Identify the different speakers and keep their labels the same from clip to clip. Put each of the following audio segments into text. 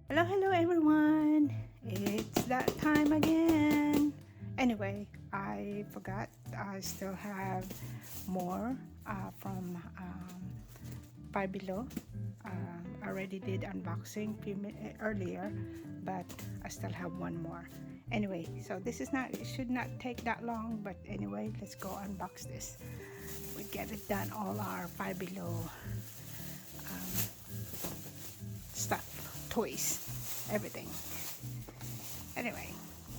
Speaker 1: Hello everyone. It's that time again. Anyway, I forgot. I still have more from Five Below. I already did unboxing earlier, but I still have one more. Anyway, so this is not. It should not take that long. But anyway, let's go unbox this. We get it done. All our Five Below stuff, toys, everything. Anyway,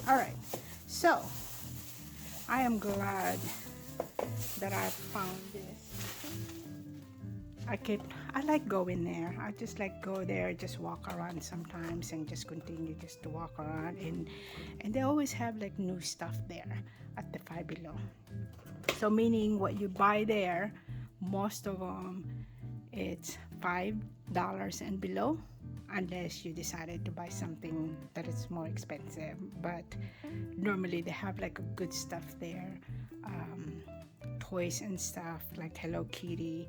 Speaker 1: all right. So I am glad that I found this. I like going there. I just like go there, just walk around sometimes and just continue just to walk around and they always have like new stuff there at the Five Below. So meaning what you buy there, most of them it's $5 and below unless you decided to buy something that is more expensive, but normally they have like good stuff there, toys and stuff like Hello Kitty,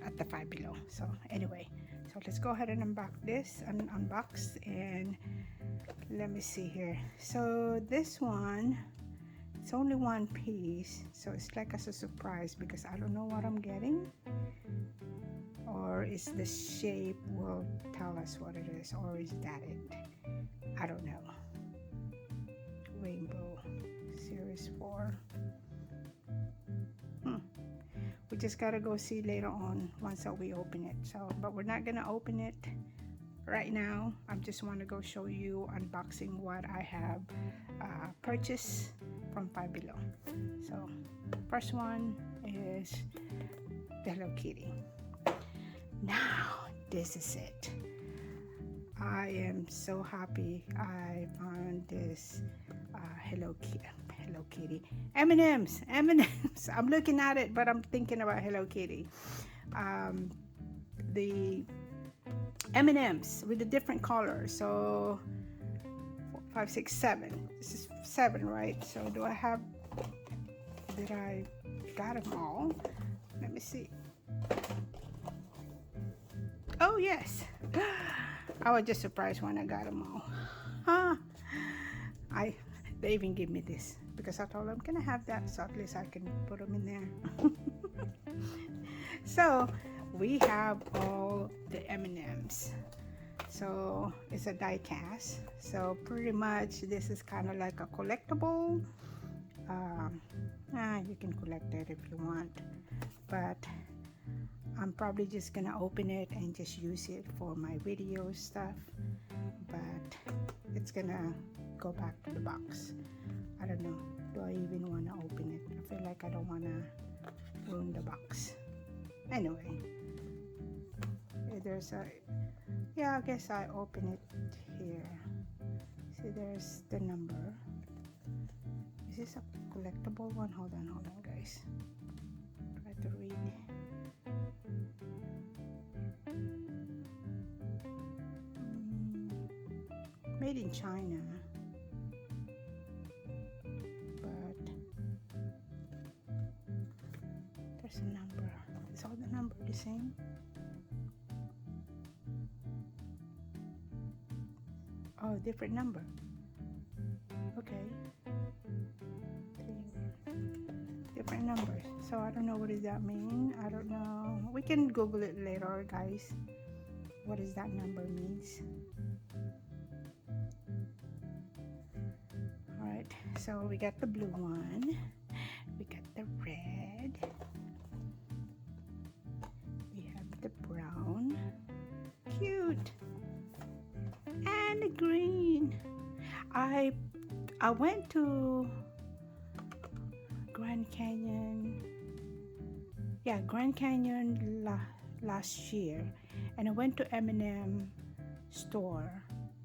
Speaker 1: at the Five Below. So anyway, so let's go ahead and unbox and let me see here. So this one, it's only one piece, so it's like as a surprise because I don't know what I'm getting, or is the shape will tell us what it is, or is that it? I don't know. Rainbow Series 4. We just gotta go see later on once that we open it. So, but we're not gonna open it right now. I just want to go show you unboxing what I have purchased from Five Below. So, first one is the Hello Kitty. Now, this is it. I am so happy I found this Hello Kitty. M&M's. I'm looking at it, but I'm thinking about Hello Kitty. The M&M's with the different colors. So 4, 5, 6, 7. This is 7, right? So did I got them all? Let me see. Oh yes. I was just surprised when I got them all. Huh? They even give me this because I told them, can I have that? So at least I can put them in there. So we have all the M&Ms. So it's a die cast. So pretty much this is kind of like a collectible. You can collect it if you want, but I'm probably just gonna open it and just use it for my video stuff, but it's gonna go back to the box. I don't know, do I even want to open it? I feel like I don't want to ruin the box. Anyway, there's a, yeah, I guess I open it here. See, there's the number. Is this a collectible one? Hold on guys, try to read. Made in China, but there's a number. Is all the number the same? Oh, different number. Okay. Different numbers. So I don't know, what does that mean? I don't know. We can Google it later, guys. What does that number means? Alright, so we got the blue one. We got the red. We have the brown. Cute. And the green. I went to Grand Canyon. Yeah, Grand Canyon last year, and I went to M&M store,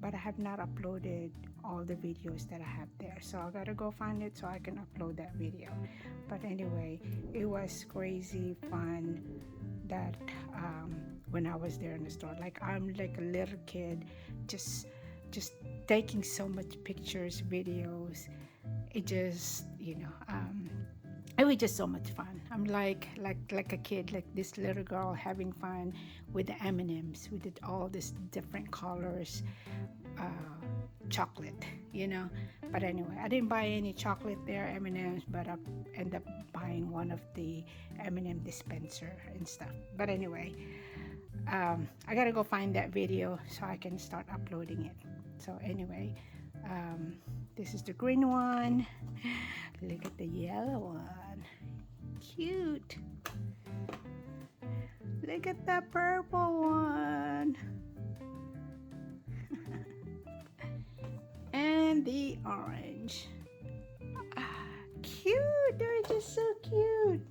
Speaker 1: but I have not uploaded all the videos that I have there. So I gotta go find it so I can upload that video. But anyway, it was crazy fun that when I was there in the store. Like I'm like a little kid, just taking so much pictures, videos. It just it was just so much fun. I'm like a kid, like this little girl having fun with the M&Ms. We did all these different colors, uh, chocolate, you know. But anyway, I didn't buy any chocolate there, M&Ms, but I ended up buying one of the M&M dispenser and stuff. But anyway, I gotta go find that video so I can start uploading it. So anyway, um, this is the green one. Look at the yellow one. Cute. Look at the purple one. And the orange. Ah, cute. They're just so cute.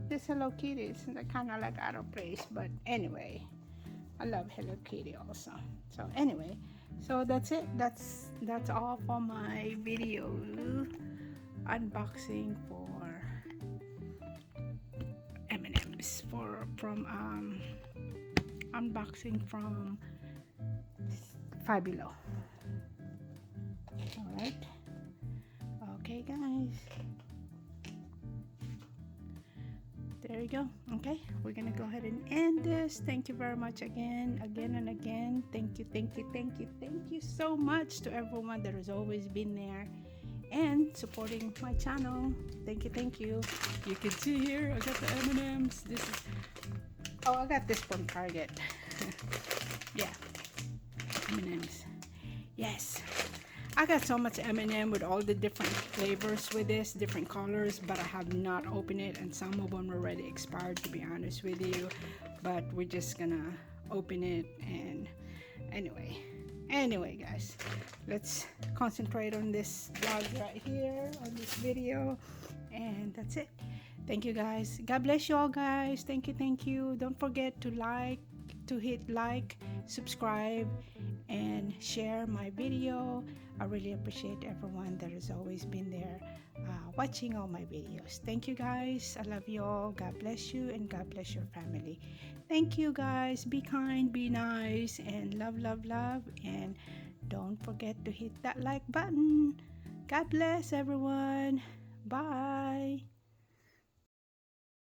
Speaker 1: This Hello Kitty is kind of like out of place, but anyway, I love Hello Kitty also. So anyway, so that's it. That's all for my video unboxing for M&Ms from unboxing from Five Below. All right. Okay, guys. There you go. Okay, we're gonna go ahead and end this. Thank you very much again and again. Thank you so much to everyone that has always been there and supporting my channel. Thank you. You can see here I got the M&Ms. This is, oh, I got this from Target. Yeah, M&Ms. Yes, I got so much M&M with all the different flavors with this, different colors, but I have not opened it, and some of them are already expired, to be honest with you. But we're just gonna open it, and anyway guys, let's concentrate on this vlog right here, on this video, and that's it. Thank you guys. God bless you all, guys. Thank you. Don't forget to hit like, subscribe, and share my video. I really appreciate everyone that has always been there watching all my videos. Thank you, guys. I love you all. God bless you, and God bless your family. Thank you, guys. Be kind, be nice, and love. And don't forget to hit that like button. God bless everyone. Bye.